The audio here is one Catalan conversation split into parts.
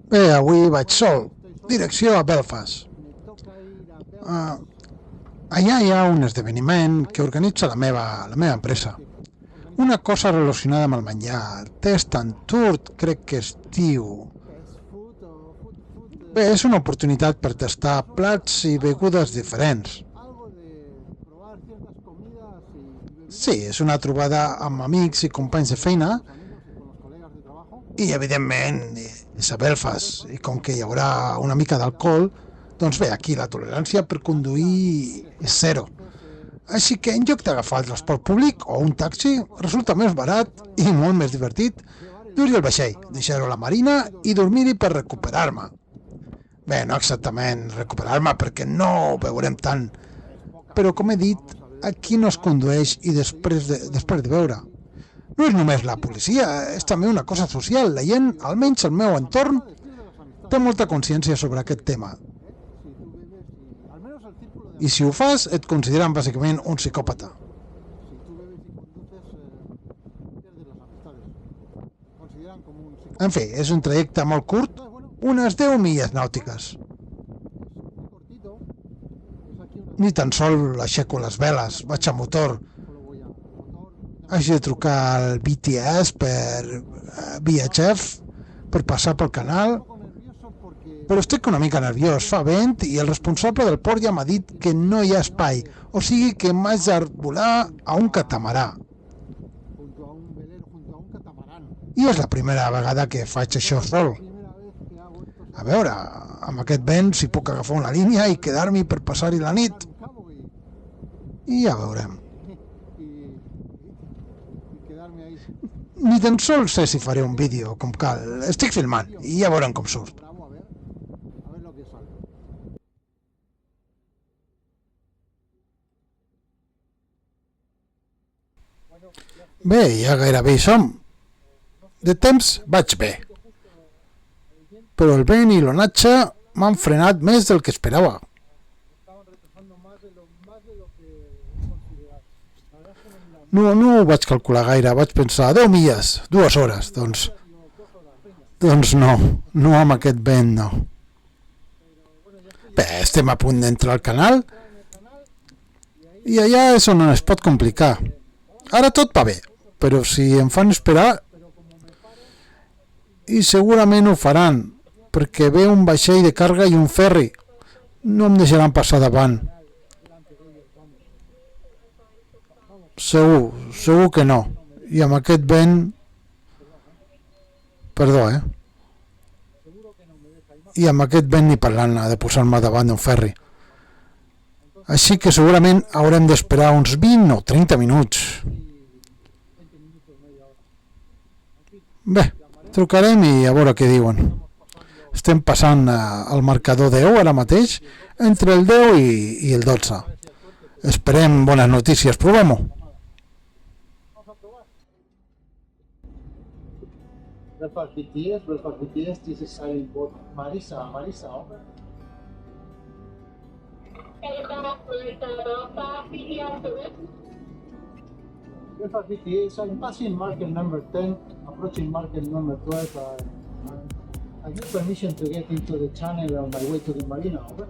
Bé, avui vaig sol. Direcció a Belfast. Allà hi ha un esdeveniment que organitza la meva empresa. Una cosa relacionada amb el menjar. Test and Tour, crec que es diu. Bé, és una oportunitat per tastar plats i begudes diferents. Sí, és una trobada amb amics i companys de feina i, evidentment, és a Belfast. I com que hi haurà una mica d'alcohol, doncs bé, aquí la tolerància per conduir és zero. Així que en lloc d'agafar el transport públic o un taxi, resulta més barat i molt més divertit dur-hi el vaixell, deixar-ho a la marina i dormir-hi per recuperar-me. Bé, no exactament recuperar-me perquè no ho veurem tant, però com he dit, aquí no es condueix i després de veure. No és només la policia, és també una cosa social. La gent, almenys el meu entorn, té molta consciència sobre aquest tema. I si ho fas, et consideren bàsicament un psicòpata. En fi, és un trajecte molt curt, unes 10 milles nàutiques. Ni tan sol aixeco les veles, vaig a motor. Haig de trucar al BTS per VHF per passar pel canal, però estic una mica nerviós, fa vent i el responsable del port ja m'ha dit que no hi ha espai, o sigui que m'haig de volar a un catamarà. I és la primera vegada que faig això sol. A veure, amb aquest vent si puc agafar una línia i quedar-m'hi per passar-hi la nit. I ja veurem. Ni tan sols sé si faré un vídeo com cal. Estic filmant i ja veurem com surt. Bé, ja gairebé hi som. De temps vaig bé. Però el vent i l'onatge m'han frenat més del que esperava. No ho vaig calcular gaire, vaig pensar 10 milles, 2 hores, doncs no amb aquest vent, no. Bé, estem a punt d'entrar al canal i allà és on es pot complicar. Ara tot va bé, però si em fan esperar, i segurament ho faran, perquè ve un vaixell de càrrega i un ferri, no em deixaran passar davant. Segur que no. I amb aquest vent... Perdó, I amb aquest vent ni parlant de posar-me davant d'un ferri. Així que segurament haurem d'esperar uns 20 o 30 minuts. Bé, trucarem i a veure què diuen. Estem passant al marcador 10 ara mateix, entre el 10 i el 12. Esperem bones notícies, provem-ho. Belfast BTS, this is Silent Boat. Marisa, over. Belfast BTS, I'm passing market number 10, approaching market number 12. I need permission to get into the channel on my way to the marina, over.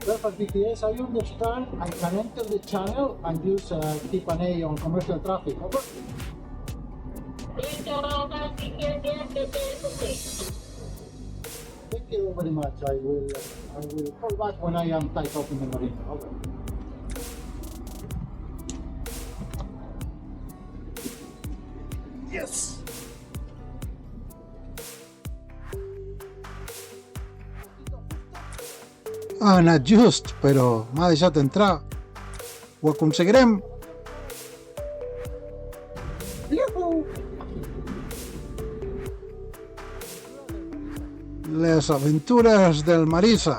Belfast BTS, I understand I can enter the channel and use keep an eye on commercial traffic, over? Thank you very much. I will call back when I am tied up in the marina, over. Yes! Ha anat just, però m'ha deixat entrar. Ho aconseguirem. Les aventures del Marisa.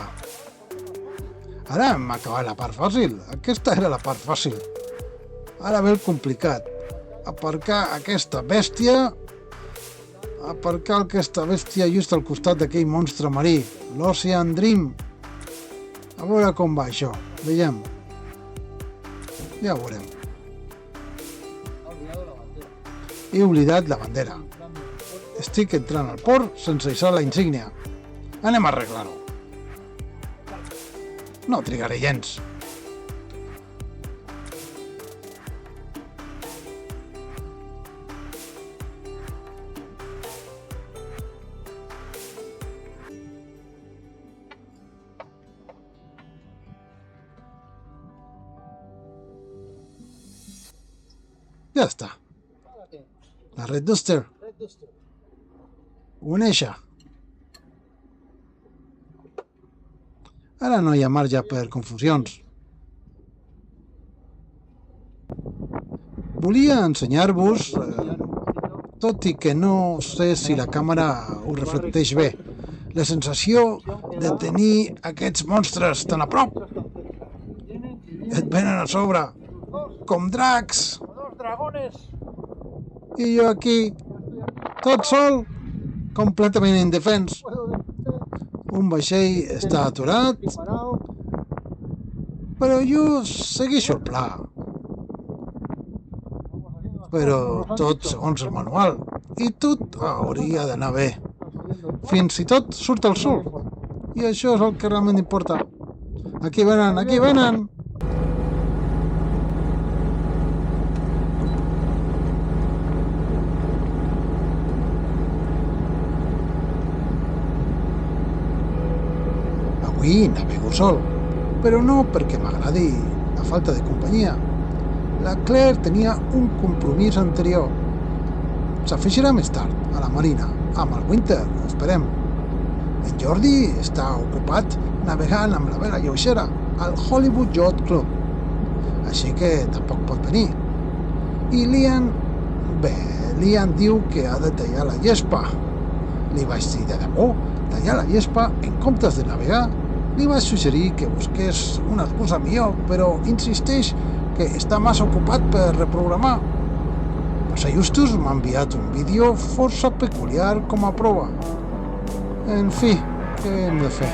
Ara hem acabat la part fàcil. Aquesta era la part fàcil. Ara ve el complicat. Aparcar aquesta bèstia aparcar aquesta bèstia just al costat d'aquell monstre marí, l'Ocean Dream. A veure com va això. Veiem. Ja ho veurem. He oblidat la bandera. Estic entrant al port sense hissar la insígnia. Anem a arreglar-ho. No trigaré gens. Ja està. La Red Duster. Ho uneixa. Ara no hi ha marge per confusions. Volia ensenyar-vos, tot i que no sé si la càmera ho reflecteix bé, la sensació de tenir aquests monstres tan a prop. Et venen a sobre, com dracs. I jo aquí, tot sol, completament indefens. Un vaixell està aturat, però jo segueixo el pla. Però tot segons el manual, i tot hauria d'anar bé. Fins i tot surt el sol, i això és el que realment importa. Aquí venen, aquí venen! Avui navego sol, però no perquè m'agradi la falta de companyia. La Claire tenia un compromís anterior. S'afegirà més tard, a la marina, amb el Winter, esperem. En Jordi està ocupat navegant amb la vela lleugera al Hollywood Yacht Club, així que tampoc pot venir. I Lian diu que ha de tallar la llespa. Li vaig dir de debò, tallar la llespa en comptes de navegar. Li vaig suggerir que busqués una excusa millor, però insisteix que està massa ocupat per reprogramar. Els ajustos m'ha enviat un vídeo força peculiar com a prova. En fi, què hem de fer?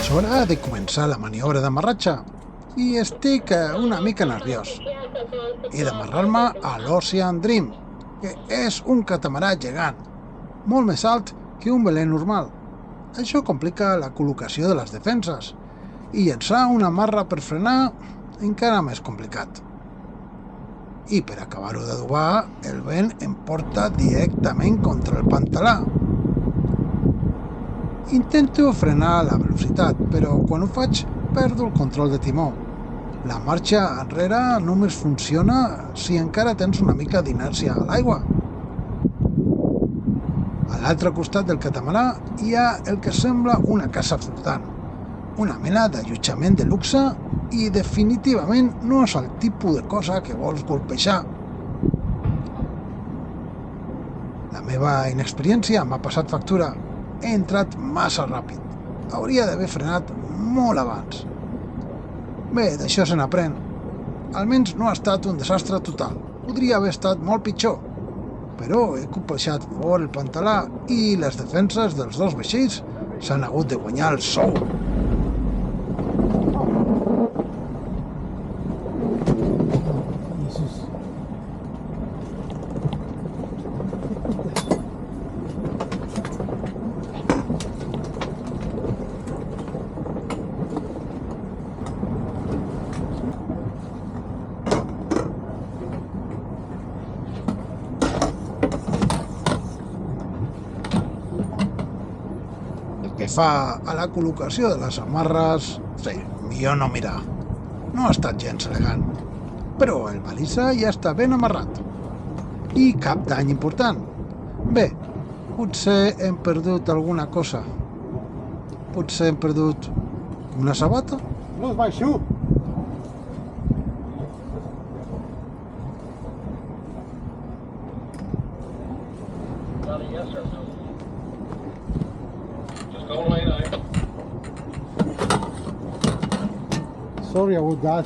És hora de començar la maniobra d'amarratge i estic una mica nerviós. He d'amarrar-me a l'Ocean Dream, que és un catamarà gegant, molt més alt que un veler normal. Això complica la col·locació de les defenses i llançar una amarra per frenar encara més complicat. I per acabar-ho d'adobar, el vent em porta directament contra el pantalà. Intento frenar la velocitat, però quan ho faig perdo el control de timó. La marxa enrere només funciona si encara tens una mica d'inèrcia a l'aigua. A l'altre costat del catamarà hi ha el que sembla una casa flotant, una mena d'allotjament de luxe i definitivament no és el tipus de cosa que vols colpejar. La meva inexperiència m'ha passat factura. He entrat massa ràpid. Hauria d'haver frenat molt abans. Bé, d'això se n'aprèn. Almenys no ha estat un desastre total. Podria haver estat molt pitjor. Però he colpejat fort el pantalà i les defenses dels dos vaixells s'han hagut de guanyar el sou. fa a la col·locació de les amarres, sí, millor no mirar. No ha estat gens elegant, però el balisa ja està ben amarrat. I cap dany important. Bé, potser hem perdut alguna cosa. Potser hem perdut una sabata? Lose my shoe. Yes, sir. Just go lane 9. Sorry about that.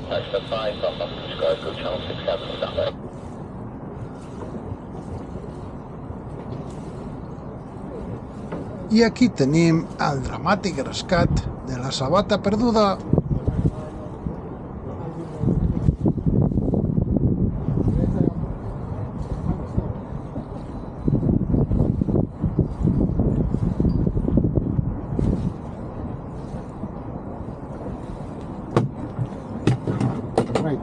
That's the 5 from the subscribe to channel 67 down there. I aquí tenim el dramàtic rescat de la sabata perduda. Right.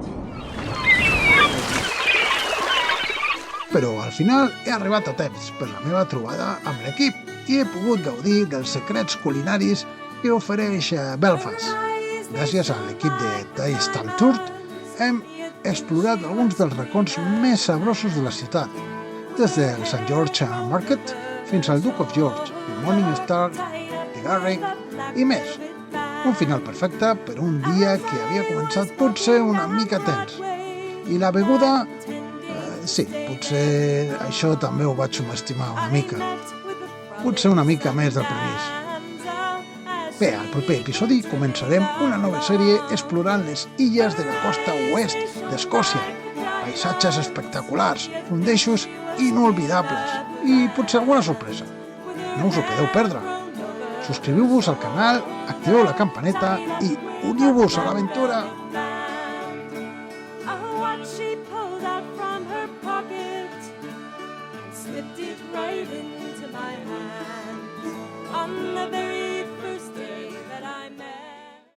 Però al final he arribat a temps per la meva trobada amb l'equip i he pogut gaudir dels secrets culinaris que ofereix Belfast. Gràcies a l'equip de Taste and Tour hem explorat alguns dels racons més sabrosos de la ciutat, des del St. George Market fins al Duke of George, el Morning Star, The Garrick i més. Un final perfecte per un dia que havia començat potser una mica tens. I la beguda, sí, potser això també ho vaig subestimar una mica. Potser una mica més del previst. Bé, al proper episodi començarem una nova sèrie explorant les illes de la costa oest d'Escòcia. Paisatges espectaculars, fondeixos inolvidables i potser alguna sorpresa. No us ho podeu perdre. Subscriviu-vos al canal, activeu la campaneta i uniu-vos a l'aventura! She pulled out from her pocket and slipped it right into my hand.